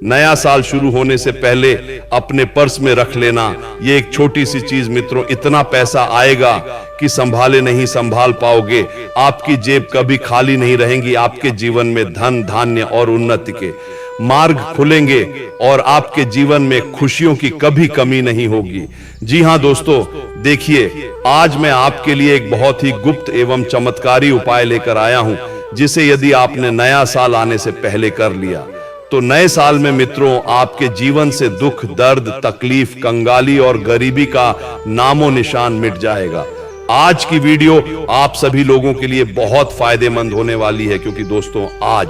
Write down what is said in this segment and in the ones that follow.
नया साल शुरू होने से पहले अपने पर्स में रख लेना। ये एक छोटी सी चीज मित्रों, इतना पैसा आएगा कि संभाले नहीं संभाल पाओगे। आपकी जेब कभी खाली नहीं रहेंगी। आपके जीवन में धन धान्य और उन्नति के मार्ग खुलेंगे और आपके जीवन में खुशियों की कभी कमी नहीं होगी। जी हां दोस्तों, देखिए आज मैं आपके लिए एक बहुत ही गुप्त एवं चमत्कारी उपाय लेकर आया हूं, जिसे यदि आपने नया साल आने से पहले कर लिया तो नए साल में मित्रों आपके जीवन से दुख, दर्द, तकलीफ, कंगाली और गरीबी का नामो निशान मिट जाएगा। आज की वीडियो आप सभी लोगों के लिए बहुत फायदेमंद होने वाली है, क्योंकि दोस्तों आज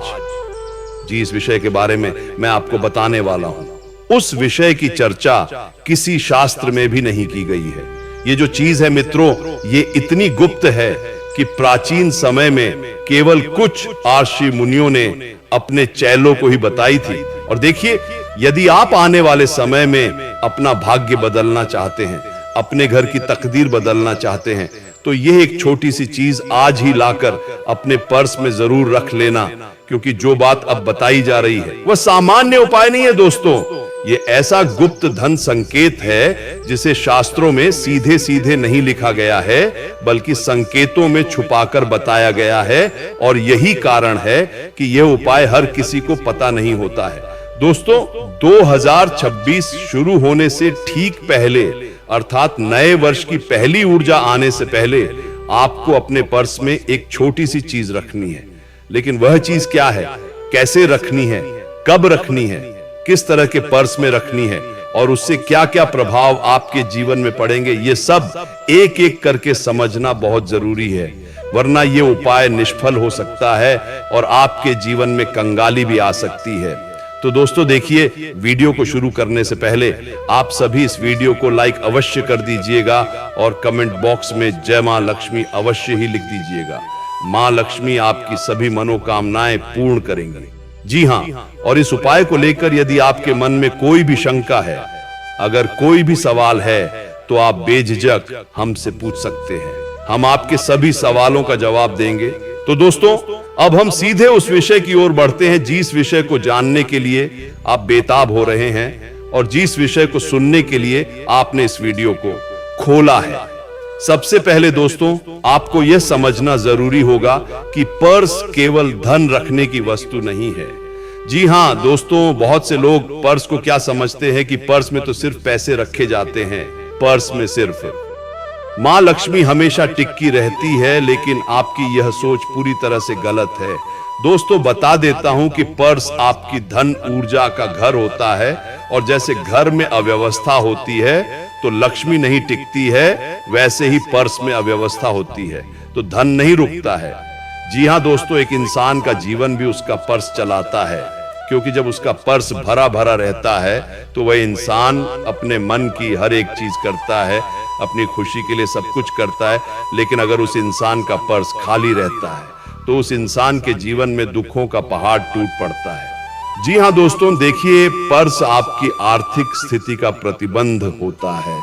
जिस विषय के बारे में मैं आपको बताने वाला हूं, उस विषय की चर्चा किसी शास्त्र में भी नहीं की गई है। ये जो चीज है मित्रों, ये इतनी गुप्त है कि प्राचीन समय में केवल कुछ ऋषि मुनियों ने अपने चेलों को ही बताई थी। और देखिए, यदि आप आने वाले समय में अपना भाग्य बदलना चाहते हैं, अपने घर की तकदीर बदलना चाहते हैं, तो यह एक छोटी सी चीज आज ही लाकर अपने पर्स में जरूर रख लेना, क्योंकि जो बात अब बताई जा रही है वह सामान्य उपाय नहीं है दोस्तों। ये ऐसा गुप्त धन संकेत है जिसे शास्त्रों में सीधे सीधे नहीं लिखा गया है, बल्कि संकेतों में छुपाकर बताया गया है। और यही कारण है कि यह उपाय हर किसी को पता नहीं होता है। दोस्तों 2026 शुरू होने से ठीक पहले, अर्थात नए वर्ष की पहली ऊर्जा आने से पहले आपको अपने पर्स में एक छोटी सी चीज रखनी है। लेकिन वह चीज क्या है, कैसे रखनी है, कब रखनी है, किस तरह के पर्स में रखनी है और उससे क्या क्या प्रभाव आपके जीवन में पड़ेंगे, ये सब एक एक करके समझना बहुत जरूरी है, वरना ये उपाय निष्फल हो सकता है और आपके जीवन में कंगाली भी आ सकती है। तो दोस्तों देखिए, वीडियो को शुरू करने से पहले आप सभी इस वीडियो को लाइक अवश्य कर दीजिएगा और कमेंट बॉक्स में जय मां लक्ष्मी अवश्य ही लिख दीजिएगा। मां लक्ष्मी आपकी सभी मनोकामनाएं पूर्ण करेंगी। जी हां, और इस उपाय को लेकर यदि आपके मन में कोई भी शंका है, अगर कोई भी सवाल है, तो आप बेझिझक हमसे पूछ सकते हैं। हम आपके सभी सवालों का जवाब देंगे। तो दोस्तों अब हम सीधे उस विषय की ओर बढ़ते हैं जिस विषय को जानने के लिए आप बेताब हो रहे हैं और जिस विषय को सुनने के लिए आपने इस वीडियो को खोला है। सबसे पहले दोस्तों आपको यह समझना जरूरी होगा कि पर्स केवल धन रखने की वस्तु नहीं है। जी हां दोस्तों, बहुत से लोग पर्स को क्या समझते हैं कि पर्स में तो सिर्फ पैसे रखे जाते हैं, पर्स में सिर्फ मां लक्ष्मी हमेशा टिकी रहती है, लेकिन आपकी यह सोच पूरी तरह से गलत है। दोस्तों बता देता हूं कि पर्स आपकी धन ऊर्जा का घर होता है, और जैसे घर में अव्यवस्था होती है तो लक्ष्मी नहीं टिकती है, वैसे ही पर्स में अव्यवस्था होती है तो धन नहीं रुकता है। जी हां दोस्तों, एक इंसान का जीवन भी उसका पर्स चलाता है, क्योंकि जब उसका पर्स भरा भरा रहता है तो वह इंसान अपने मन की हर एक चीज करता है, अपनी खुशी के लिए सब कुछ करता है। लेकिन अगर उस इंसान का पर्स खाली रहता है तो उस इंसान के जीवन में दुखों का पहाड़ टूट पड़ता है। जी हां दोस्तों, देखिए पर्स आपकी आर्थिक स्थिति का प्रतिबंध होता है।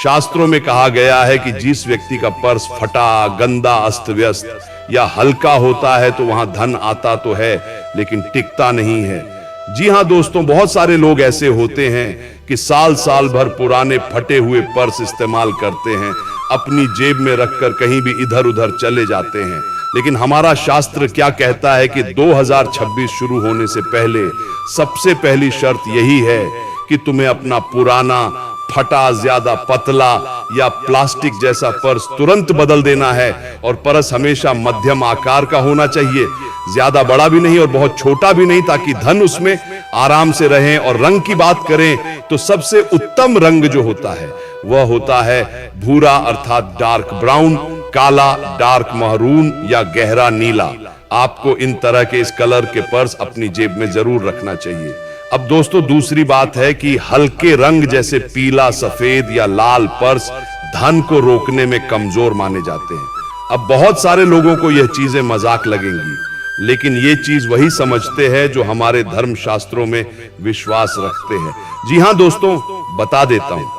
शास्त्रों में कहा गया है कि जिस व्यक्ति का पर्स फटा, गंदा, अस्त व्यस्त या हल्का होता है तो वहां धन आता तो है लेकिन टिकता नहीं है। जी हां दोस्तों, बहुत सारे लोग ऐसे होते हैं कि साल साल भर पुराने फटे हुए पर्स इस्तेमाल करते हैं, अपनी जेब में रखकर कहीं भी इधर उधर चले जाते हैं। लेकिन हमारा शास्त्र क्या कहता है कि 2026 शुरू होने से पहले सबसे पहली शर्त यही है कि तुम्हें अपना पुराना, फटा, ज्यादा पतला या प्लास्टिक जैसा पर्स तुरंत बदल देना है। और पर्स हमेशा मध्यम आकार का होना चाहिए, ज्यादा बड़ा भी नहीं और बहुत छोटा भी नहीं, ताकि धन उसमें आराम से रहे। और रंग की बात करें तो सबसे उत्तम रंग जो होता है वह होता है भूरा, अर्थात डार्क ब्राउन, काला, डार्क महरून या गहरा नीला। आपको इन तरह के इस कलर के पर्स अपनी जेब में जरूर रखना चाहिए। अब दोस्तों दूसरी बात है कि हल्के रंग जैसे पीला, सफेद या लाल पर्स धन को रोकने में कमजोर माने जाते हैं। अब बहुत सारे लोगों को यह चीजें मजाक लगेंगी, लेकिन ये चीज वही समझते हैं जो हमारे धर्म शास्त्रों में विश्वास रखते हैं। जी हां दोस्तों, बता देता हूं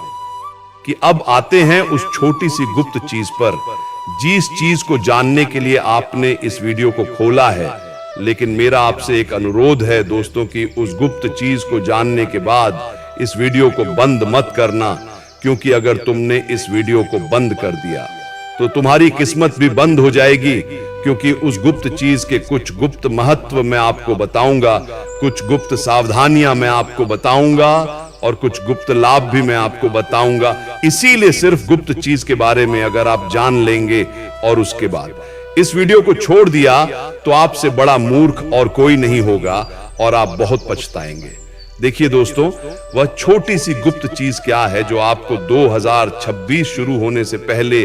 कि अब आते हैं उस छोटी सी गुप्त चीज पर, जिस चीज को जानने के लिए आपने इस वीडियो को खोला है, लेकिन मेरा आपसे एक अनुरोध है दोस्तों कि उस गुप्त चीज को जानने के बाद इस वीडियो को बंद मत करना, क्योंकि अगर तुमने इस वीडियो को बंद कर दिया तो तुम्हारी किस्मत भी बंद हो जाएगी, क्योंकि उस गुप्त चीज के कुछ गुप्त महत्व मैं आपको बताऊंगा, कुछ गुप्त सावधानियां मैं आपको बताऊंगा और कुछ गुप्त लाभ भी मैं आपको बताऊंगा। इसीलिए सिर्फ गुप्त चीज के बारे में अगर आप जान लेंगे और उसके बाद इस वीडियो को छोड़ दिया तो आपसे बड़ा मूर्ख और कोई नहीं होगा और आप बहुत पछताएंगे। देखिए दोस्तों, वह छोटी सी गुप्त चीज क्या है जो आपको 2026 शुरू होने से पहले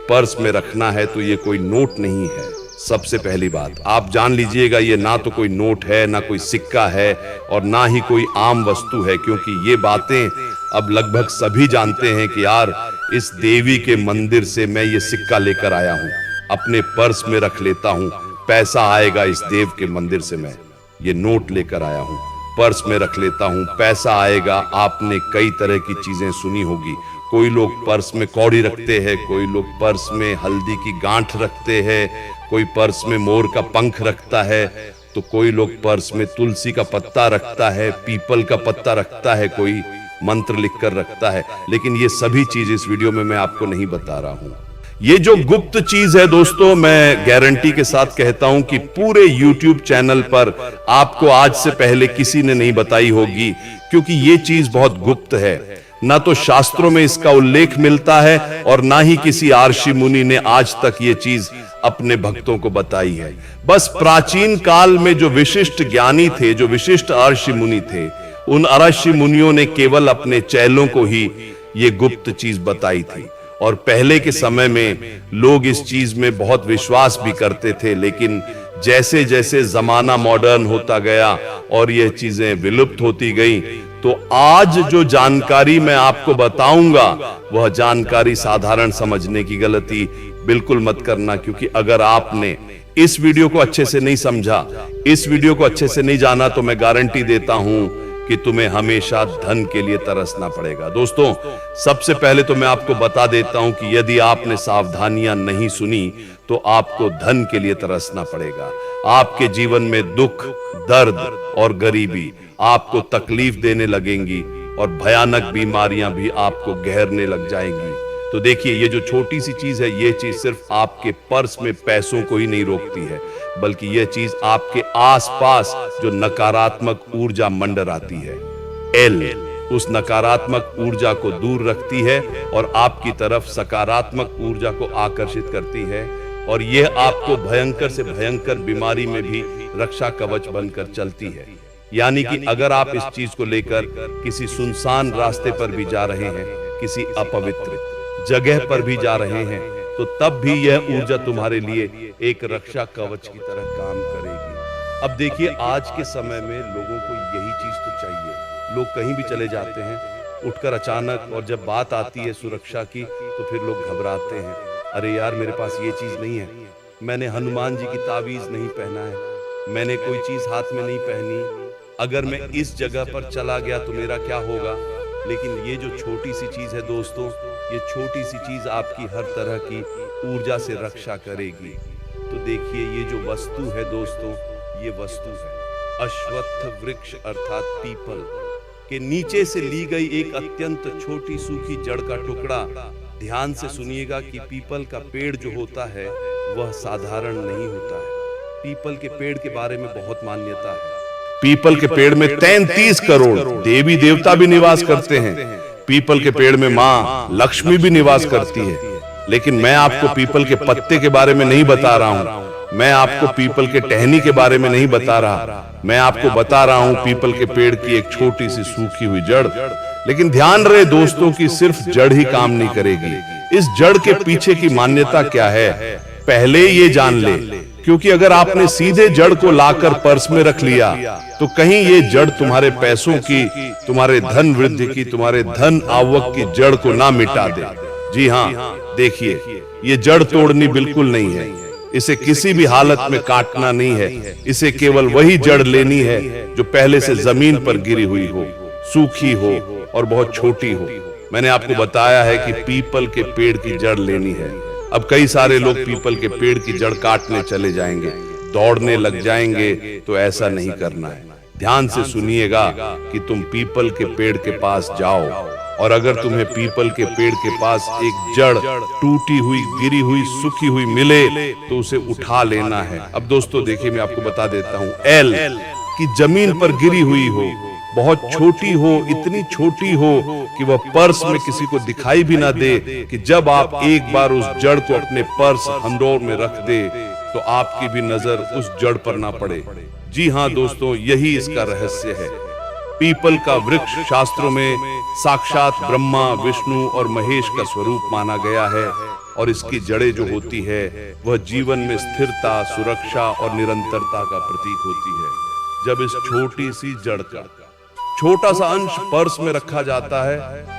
पर्स में रखना है। तो ये कोई नोट नहीं है। सबसे पहली बात आप जान लीजिएगा, ये ना तो कोई नोट है, ना कोई सिक्का है और ना ही कोई आम वस्तु है, क्योंकि ये बातें अब लगभग सभी जानते हैं कि यार इस देवी के मंदिर से मैं ये सिक्का लेकर आया हूं, अपने पर्स में रख लेता हूं, पैसा आएगा इस देव के मंदिर से, मैं ये नोट लेकर आया हूं, पर्स में रख लेता हूं, पैसा आएगा। आपने कई तरह की चीजें सुनी होगी। कोई लोग पर्स में कौड़ी रखते हैं, कोई लोग पर्स में हल्दी की गांठ रखते हैं, कोई पर्स में मोर का पंख रखता है, तो कोई लोग पर्स में तुलसी का पत्ता रखता है, पीपल का पत्ता रखता है, कोई मंत्र लिखकर रखता है। लेकिन ये सभी चीज इस वीडियो में मैं आपको नहीं बता रहा हूं। ये जो गुप्त चीज है दोस्तों, मैं गारंटी के साथ कहता हूं कि पूरे YouTube चैनल पर आपको आज से पहले किसी ने नहीं बताई होगी, क्योंकि ये चीज बहुत गुप्त है। ना तो शास्त्रों में इसका उल्लेख मिलता है और ना ही किसी आर्षि मुनि ने आज तक ये चीज अपने भक्तों को बताई है। बस प्राचीन काल में जो विशिष्ट ज्ञानी थे, जो विशिष्ट आर्षि मुनि थे, उन आर्षि मुनियों ने केवल अपने चेलों को ही ये गुप्त चीज बताई थी। और पहले के समय में लोग इस चीज में बहुत विश्वास भी करते थे, लेकिन जैसे जैसे जमाना मॉडर्न होता गया और ये चीजें विलुप्त होती गई, तो आज जो जानकारी मैं आपको बताऊंगा वह जानकारी साधारण समझने की गलती बिल्कुल मत करना, क्योंकि अगर आपने इस वीडियो को अच्छे से नहीं समझा, इस वीडियो को अच्छे से नहीं जाना, तो मैं गारंटी देता हूं कि तुम्हें हमेशा धन के लिए तरसना पड़ेगा। दोस्तों, सबसे पहले तो मैं आपको बता देता हूं कि यदि आपने सावधानियां नहीं सुनी तो आपको धन के लिए तरसना पड़ेगा। आपके जीवन में दुख, दर्द और गरीबी आपको तकलीफ देने लगेंगी और भयानक बीमारियां भी आपको घेरने लग जाएंगी। तो देखिए, ये जो छोटी सी चीज है, ये चीज सिर्फ आपके पर्स में पैसों को ही नहीं रोकती है, बल्कि यह चीज आपके आसपास जो नकारात्मक ऊर्जा मंडराती है, एल, उस नकारात्मक ऊर्जा को दूर रखती है और आपकी तरफ सकारात्मक ऊर्जा को आकर्षित करती है। और यह आपको भयंकर से भयंकर बीमारी में भी रक्षा कवच बनकर चलती है। यानी कि अगर आप इस चीज को लेकर किसी सुनसान रास्ते पर भी जा रहे हैं, किसी अपवित्र जगह पर भी जा रहे हैं, तो तब भी यह ऊर्जा तुम्हारे लिए एक रक्षा कवच की तरह काम करेगी। अब देखिए, आज के समय में लोगों को यही चीज तो चाहिए। लोग कहीं भी चले जाते हैं उठकर अचानक, और जब बात आती है सुरक्षा की तो फिर लोग घबराते हैं। अरे यार, मेरे पास ये चीज नहीं है, मैंने हनुमान जी की ताबीज नहीं पहना है, मैंने कोई चीज हाथ में नहीं पहनी, अगर मैं इस जगह पर चला गया तो मेरा क्या होगा। लेकिन ये जो छोटी सी चीज है दोस्तों, ये छोटी सी चीज आपकी हर तरह की ऊर्जा से रक्षा करेगी। तो देखिए, ये जो वस्तु है दोस्तों, ये वस्तु है अश्वत्थ वृक्ष अर्थात पीपल के नीचे से ली गई एक अत्यंत छोटी सूखी जड़ का टुकड़ा। ध्यान से सुनिएगा कि पीपल का पेड़ जो होता है वह साधारण नहीं होता है। पीपल के पेड़ के बारे में बहुत मान्यता है। पीपल के पेड़ में 33 करोड़ देवी देवता भी निवास करते हैं। पीपल के पेड़ में माँ लक्ष्मी भी निवास करती है। लेकिन मैं आपको पीपल के पत्ते के बारे में नहीं बता रहा हूँ, मैं आपको पीपल के टहनी के बारे में नहीं बता रहा, मैं आपको बता रहा हूँ पीपल के पेड़ की एक छोटी सी सूखी हुई जड़। लेकिन ध्यान रहे दोस्तों कि सिर्फ जड़ ही काम नहीं करेगी। इस जड़ के पीछे की मान्यता क्या है, पहले ये जान ले, क्योंकि अगर आपने सीधे जड़ को लाकर पर्स में रख लिया तो कहीं ये जड़ तुम्हारे पैसों की, तुम्हारे धन वृद्धि की, तुम्हारे धन आवक की जड़ को ना मिटा दे। जी हाँ, देखिए, ये जड़ तोड़नी बिल्कुल नहीं है, इसे किसी भी हालत में काटना नहीं है, इसे केवल वही जड़ लेनी है जो पहले से जमीन पर गिरी हुई हो, सूखी हो और बहुत छोटी हो। मैंने आपको बताया है कि पीपल के पेड़ की जड़ लेनी है। अब कई सारे लोग पीपल के पेड़ की जड़ काटने चले जाएंगे। दौड़ने लग जाएंगे तो ऐसा नहीं करना है। ध्यान से सुनिएगा कि तुम पीपल के पेड़ के पास जाओ और अगर तुम्हें पीपल के पेड़ के पास एक जड़ टूटी हुई, गिरी हुई, सूखी हुई मिले तो उसे उठा लेना है। अब दोस्तों देखिए, मैं आपको बता देता हूं, एल की जमीन पर गिरी हुई हो, बहुत छोटी हो, इतनी छोटी हो कि वह पर्स में किसी को दिखाई भी ना दे, कि जब आप एक बार उस जड़ को अपने पर्स हंडोर में रख दे तो आपकी भी नजर उस जड़ पर ना पड़े। जी हाँ दोस्तों, यही इसका रहस्य है। पीपल का वृक्ष शास्त्रों में साक्षात ब्रह्मा, विष्णु और महेश का स्वरूप माना गया है और इसकी जड़ें जो होती है वह जीवन में स्थिरता, सुरक्षा और निरंतरता का प्रतीक होती है। जब इस छोटी सी जड़ का छोटा सा अंश पर्स में रखा जाता है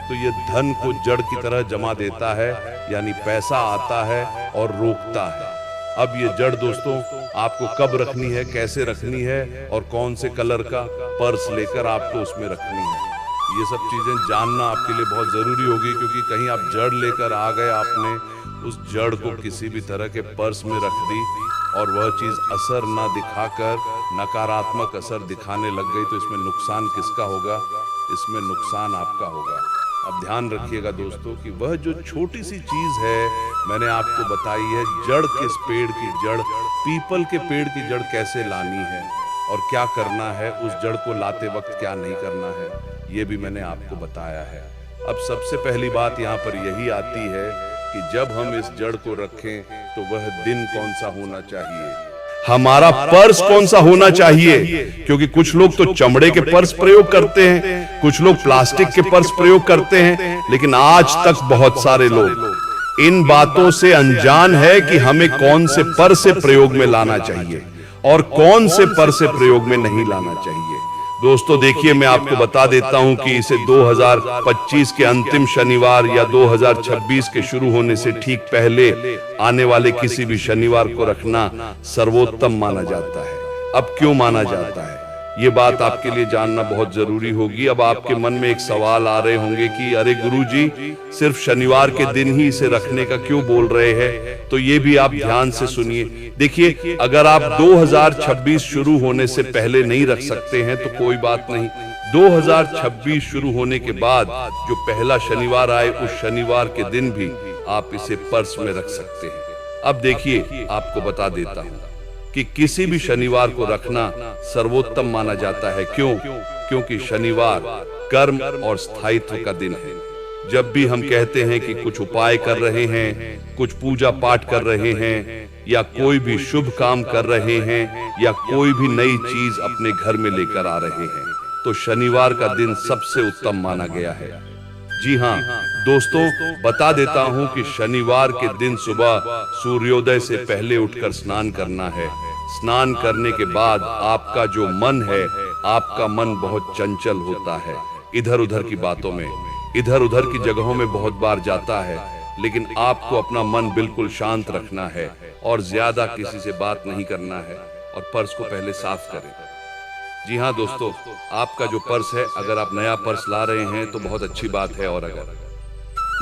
तो यह धन को जड़ की तरह जमा देता है, यानी पैसा आता है और रोकता है। अब ये जड़ दोस्तों आपको कब रखनी है, कैसे रखनी है और कौन से कलर का पर्स लेकर आपको उसमें रखनी है, ये सब चीजें जानना आपके लिए बहुत जरूरी होगी, क्योंकि कहीं आप जड़ लेकर आ गए, आपने उस जड़ को किसी भी तरह के पर्स में रख दी और वह चीज असर ना दिखाकर नकारात्मक असर दिखाने लग गई तो इसमें नुकसान किसका होगा? इसमें नुकसान आपका होगा। अब ध्यान रखिएगा दोस्तों कि वह जो छोटी सी चीज है मैंने आपको बताई है, जड़ किस पेड़ की जड़, पीपल के पेड़ की जड़ कैसे लानी है और क्या करना है, उस जड़ को लाते वक्त क्या नहीं करना है, ये भी मैंने आपको बताया है। अब सबसे पहली बात यहाँ पर यही आती है कि जब हम इस जड़ को रखें तो वह दिन कौन सा होना चाहिए, हमारा पर्स कौन सा होना चाहिए, क्योंकि कुछ लोग तो चमड़े के पर्स प्रयोग करते हैं, कुछ लोग प्लास्टिक के पर्स प्रयोग करते हैं, लेकिन आज तक बहुत सारे लोग इन बातों से अनजान है कि हमें कौन से पर्स से प्रयोग में लाना चाहिए और कौन से पर्स से प्रयोग में नहीं लाना चाहिए। दोस्तों देखिए, मैं आपको बता देता हूं कि इसे 2025 के अंतिम शनिवार या 2026 के शुरू होने से ठीक पहले आने वाले किसी भी शनिवार को रखना सर्वोत्तम माना जाता है। अब क्यों माना जाता है, ये बात आपके लिए जानना बहुत जरूरी होगी। अब आपके मन में एक सवाल आ रहे होंगे कि अरे गुरुजी, सिर्फ शनिवार के दिन ही इसे रखने का क्यों बोल रहे हैं? तो ये भी आप ध्यान से सुनिए। देखिए, अगर आप 2026 शुरू होने से पहले नहीं रख सकते हैं तो कोई बात नहीं, 2026 शुरू होने के बाद जो पहला शनिवार आए उस शनिवार के दिन भी आप इसे पर्स में रख सकते हैं। अब देखिए, आपको बता देता हूं कि किसी भी शनिवार को रखना सर्वोत्तम माना जाता है। क्यों? क्योंकि शनिवार कर्म और स्थायित्व का दिन है। जब भी हम कहते हैं कि कुछ उपाय कर रहे हैं, कुछ पूजा पाठ कर रहे हैं या कोई भी शुभ काम कर रहे हैं या कोई भी नई चीज अपने घर में लेकर आ रहे हैं, तो शनिवार का दिन सबसे उत्तम माना गया है। जी हाँ दोस्तों, बता देता हूं कि शनिवार के दिन सुबह सूर्योदय से पहले उठकर स्नान करना है। स्नान करने के बाद आपका जो मन है, आपका मन बहुत चंचल होता है, इधर उधर की बातों में, इधर उधर की जगहों में बहुत बार जाता है, लेकिन आपको अपना मन बिल्कुल शांत रखना है और ज्यादा किसी से बात नहीं करना है और पर्स को पहले साफ करें। जी हाँ दोस्तों, आपका जो पर्स है, अगर आप नया पर्स ला रहे हैं तो बहुत अच्छी बात है, और अगर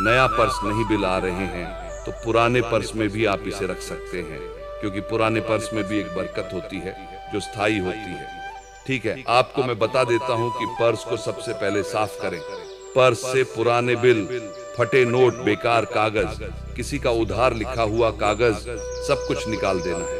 नया पर्स नहीं भी ला रहे हैं तो पुराने पर्स में भी आप इसे रख सकते हैं, क्योंकि पुराने पर्स में भी एक बरकत होती है जो स्थायी होती है। ठीक है, आपको मैं बता देता हूं कि पर्स को सबसे पहले साफ करें। पर्स से पुराने बिल, फटे नोट, बेकार कागज, किसी का उधार लिखा हुआ कागज, सब कुछ निकाल देना है।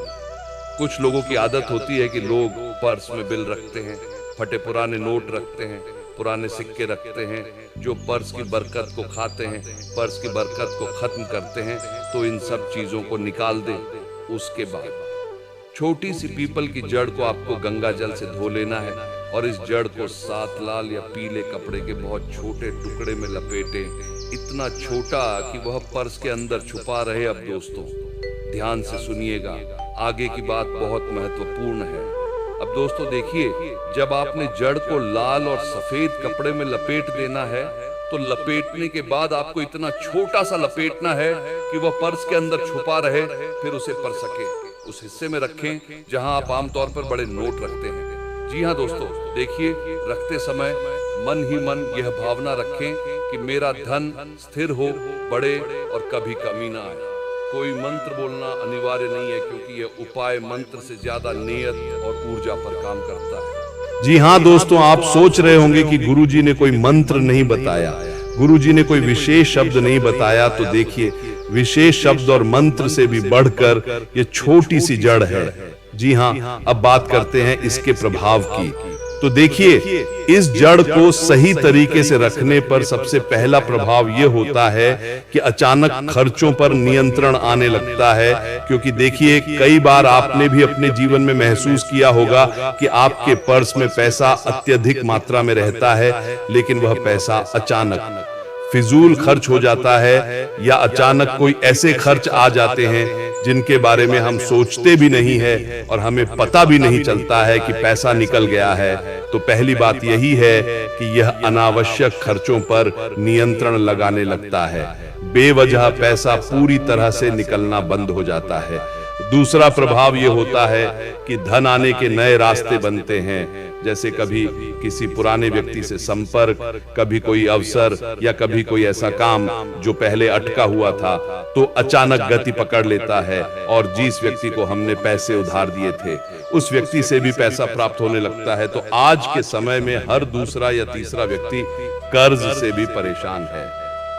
कुछ लोगों की आदत होती है कि लोग पर्स में बिल रखते हैं, फटे पुराने नोट रखते हैं, पुराने सिक्के रखते हैं, जो पर्स की बरकत को खाते हैं, पर्स की बरकत को खत्म करते हैं। तो इन सब चीजों को निकाल दें। उसके बाद छोटी सी पीपल की जड़ को आपको गंगा जल से धो लेना है और इस जड़ को 7 लाल या पीले कपड़े के बहुत छोटे टुकड़े में लपेटें, इतना छोटा कि वह पर्स के अंदर छुपा रहे। अब दोस्तों ध्यान से सुनिएगा, आगे की बात बहुत महत्वपूर्ण है। अब दोस्तों देखिए, जब आपने जड़ को लाल और सफेद कपड़े में लपेट देना है तो लपेटने के बाद आपको इतना छोटा सा लपेटना है कि वह पर्स के अंदर छुपा रहे, फिर उसे पर सके उस हिस्से में रखें जहां आप आमतौर पर बड़े नोट रखते हैं। जी हाँ दोस्तों, देखिए, रखते समय मन ही मन यह भावना रखें कि मेरा धन स्थिर हो, बढ़े और कभी कमी ना आए। कोई मंत्र बोलना अनिवार्य नहीं है, क्योंकि यह उपाय मंत्र से ज्यादा नियत और ऊर्जा पर काम करता है। जी हाँ दोस्तों, आप सोच रहे होंगे कि गुरुजी ने कोई मंत्र नहीं बताया, गुरुजी ने कोई विशेष शब्द नहीं बताया। तो देखिए, विशेष शब्द और मंत्र से भी बढ़कर ये छोटी सी जड़ है। जी हाँ, अब बात करते हैं इसके प्रभाव की। तो देखिए, इस जड़ को सही तरीके से रखने पर सबसे पहला प्रभाव यह होता है कि अचानक खर्चों पर नियंत्रण आने लगता है। क्योंकि देखिए, कई बार आपने भी अपने जीवन में महसूस किया होगा कि आपके पर्स में पैसा अत्यधिक मात्रा में रहता है, लेकिन वह पैसा अचानक फिजूल खर्च हो जाता है, या अचानक कोई ऐसे खर्च आ जाते हैं जिनके बारे में हम सोचते भी नहीं है और हमें पता भी नहीं चलता है कि पैसा निकल गया है। तो पहली बात यही है कि यह अनावश्यक खर्चों पर नियंत्रण लगाने लगता है। बेवजह पैसा पूरी तरह से निकलना बंद हो जाता है। दूसरा प्रभाव यह होता है कि धन आने के नए रास्ते बनते हैं, जैसे कभी किसी पुराने व्यक्ति से संपर्क, कभी कोई अवसर, या कभी कोई ऐसा काम जो पहले अटका हुआ था तो अचानक गति पकड़ लेता है, और जिस व्यक्ति को हमने पैसे उधार दिए थे उस व्यक्ति से भी पैसा प्राप्त होने लगता है। तो आज के समय में हर दूसरा या तीसरा व्यक्ति कर्ज से भी परेशान है,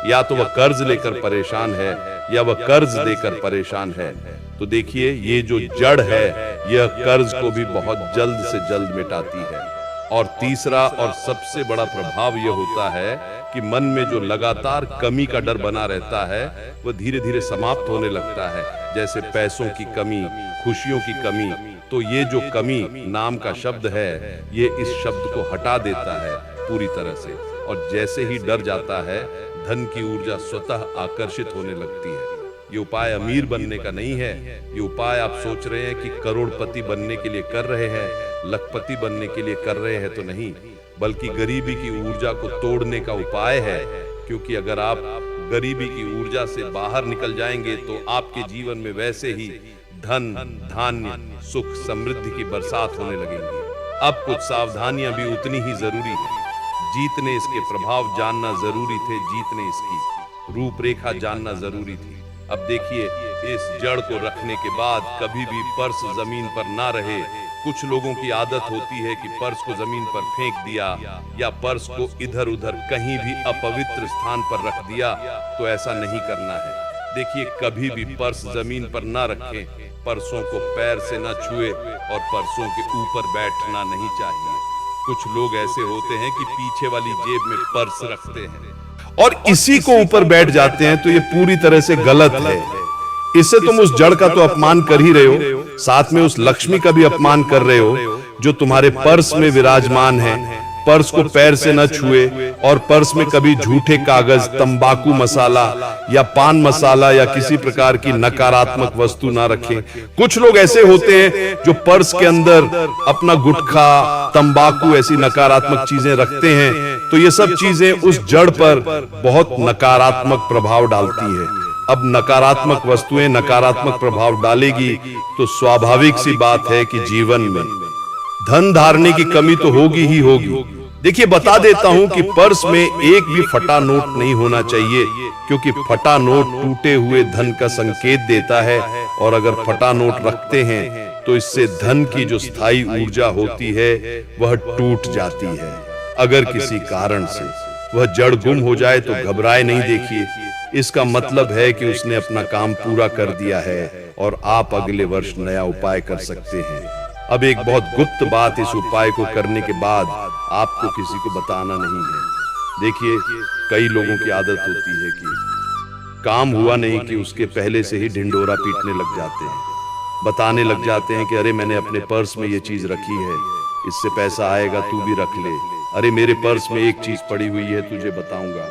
या तो वह कर्ज लेकर परेशान है या वह कर्ज देकर परेशान है। तो देखिए, ये जो जड़ है यह कर्ज को भी बहुत जल्द से जल्द मिटाती है। और तीसरा और सबसे बड़ा प्रभाव यह होता है कि मन में जो लगातार कमी का डर बना रहता है वह धीरे धीरे समाप्त होने लगता है। जैसे पैसों की कमी, खुशियों की कमी। तो ये जो कमी नाम का शब्द है, ये इस शब्द को हटा देता है पूरी तरह से। और जैसे ही डर जाता है, धन की ऊर्जा स्वतः आकर्षित होने लगती है। ये उपाय अमीर बनने का नहीं है, ये उपाय आप सोच रहे हैं कि करोड़पति बनने के लिए कर रहे हैं, लखपति बनने के लिए कर रहे हैं, तो नहीं, बल्कि गरीबी की ऊर्जा को तोड़ने का उपाय है। क्योंकि अगर आप गरीबी की ऊर्जा से बाहर निकल जाएंगे तो आपके जीवन में वैसे ही धन, धान्य, सुख, समृद्धि की बरसात होने लगेगी। अब कुछ सावधानियां भी उतनी ही जरूरी है। जीतने इसके प्रभाव जानना जरूरी थे, जीतने इसकी रूपरेखा जानना जरूरी थी। अब देखिए, इस जड़ को रखने के बाद कभी भी पर्स जमीन पर ना रहे। कुछ लोगों की आदत होती है कि पर्स को जमीन पर फेंक दिया, या पर्स को इधर उधर कहीं भी अपवित्र स्थान पर रख दिया। तो ऐसा नहीं करना है। देखिए, कभी भी पर्स जमीन पर ना रखें, पर्सों को पैर से ना छुए, और पर्सों के ऊपर बैठना नहीं चाहिए। कुछ लोग ऐसे होते हैं कि पीछे वाली जेब में पर्स रखते हैं और इसी को ऊपर बैठ जाते हैं। तो ये पूरी तरह से गलत है। इससे तुम उस जड़ का तो अपमान कर ही रहे हो, साथ में उस लक्ष्मी का भी अपमान कर रहे हो जो तुम्हारे पर्स में विराजमान है। पर्स को पैर से न छुए, और पर्स में कभी झूठे कागज, तंबाकू मसाला या पान मसाला या किसी प्रकार की नकारात्मक वस्तु ना रखें। कुछ लोग ऐसे होते हैं जो पर्स के अंदर अपना गुटखा, तंबाकू, ऐसी नकारात्मक चीजें रखते हैं। तो ये सब चीजें उस जड़ पर बहुत नकारात्मक प्रभाव डालती है। अब नकारात्मक वस्तुएं नकारात्मक प्रभाव डालेगी तो स्वाभाविक सी बात है कि जीवन में धन धारने की कमी तो होगी ही होगी। देखिए, बता देता हूं कि पर्स में एक भी फटा नोट नहीं होना चाहिए, क्योंकि फटा नोट टूटे हुए धन का संकेत देता है। और अगर फटा नोट रखते हैं तो इससे धन की जो स्थायी ऊर्जा होती है वह टूट जाती है। अगर किसी कारण से वह जड़ गुम हो जाए तो घबराए नहीं। देखिए, इसका मतलब है कि उसने अपना काम पूरा कर दिया है और आप अगले वर्ष नया उपाय कर सकते हैं। अब एक बहुत गुप्त बात, इस उपाय को करने के बाद आपको किसी को बताना नहीं है। देखिए, कई लोगों की आदत होती है कि काम हुआ नहीं कि उसके पहले से ही ढिंडोरा पीटने लग जाते हैं, बताने लग जाते हैं कि अरे मैंने अपने पर्स में ये चीज रखी है, इससे पैसा आएगा, तू भी रख ले। अरे मेरे पर्स में एक चीज पड़ी हुई है, तुझे बताऊंगा।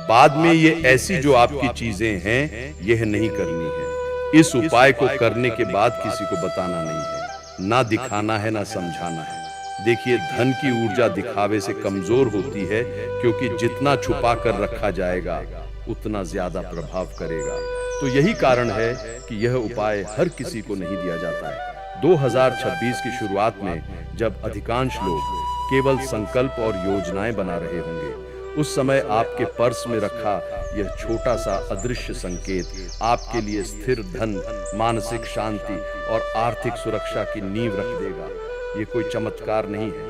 बाद में ये ऐसी जो आपकी चीजें हैं यह नहीं करनी है। इस उपाय को करने के बाद किसी को बताना नहीं है, ना दिखाना है, ना समझाना है। देखिए, धन की ऊर्जा दिखावे से कमजोर होती है, क्योंकि जितना छुपा कर रखा जाएगा उतना ज्यादा प्रभाव करेगा। तो यही कारण है कि यह उपाय हर किसी को नहीं दिया जाता है। 2026 की शुरुआत में जब अधिकांश लोग केवल संकल्प और योजनाएं बना रहे होंगे उस समय आपके पर्स में रखा यह छोटा सा अदृश्य संकेत आपके लिए स्थिर धन, मानसिक शांति और आर्थिक सुरक्षा की नींव रख देगा। ये कोई चमत्कार नहीं है,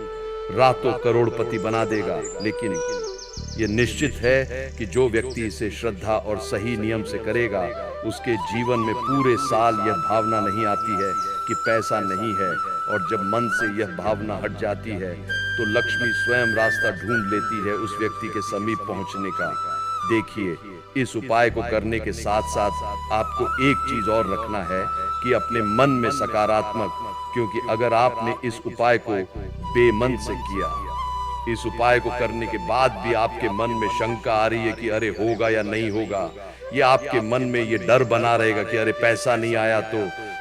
रातों करोड़पति बना देगा, लेकिन ये निश्चित है कि जो व्यक्ति इसे श्रद्धा और सही नियम से करेगा, उसके जीवन में पूरे साल यह भावना नहीं आती है कि पैसा नहीं है। और जब मन से यह भावना हट जाती है तो लक्ष्मी स्वयं रास्ता ढूंढ लेती है उस व्यक्ति के समीप पहुंचने का। देखिए, इस उपाय को करने के साथ साथ आपको एक चीज और रखना है कि अपने मन में सकारात्मक, क्योंकि अगर आपने इस उपाय को बेमन से किया, इस उपाय को करने के बाद भी आपके मन में शंका आ रही है कि अरे होगा या नहीं होगा, ये आपके मन में ये डर बना रहेगा कि अरे पैसा नहीं आया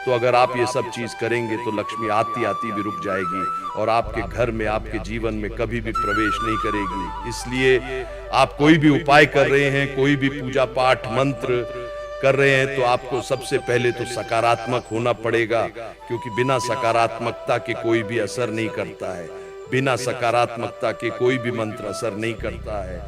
तो अगर आप ये सब चीज करेंगे तो लक्ष्मी आती आती भी रुक जाएगी और आपके घर में, आपके जीवन में कभी भी प्रवेश नहीं करेगी। इसलिए आप कोई भी उपाय कर रहे हैं, कोई भी पूजा पाठ मंत्र कर रहे हैं, तो आपको सबसे पहले तो सकारात्मक होना पड़ेगा, क्योंकि बिना सकारात्मकता के कोई भी असर नहीं करता है, बिना सकारात्मकता के कोई भी मंत्र असर नहीं करता है।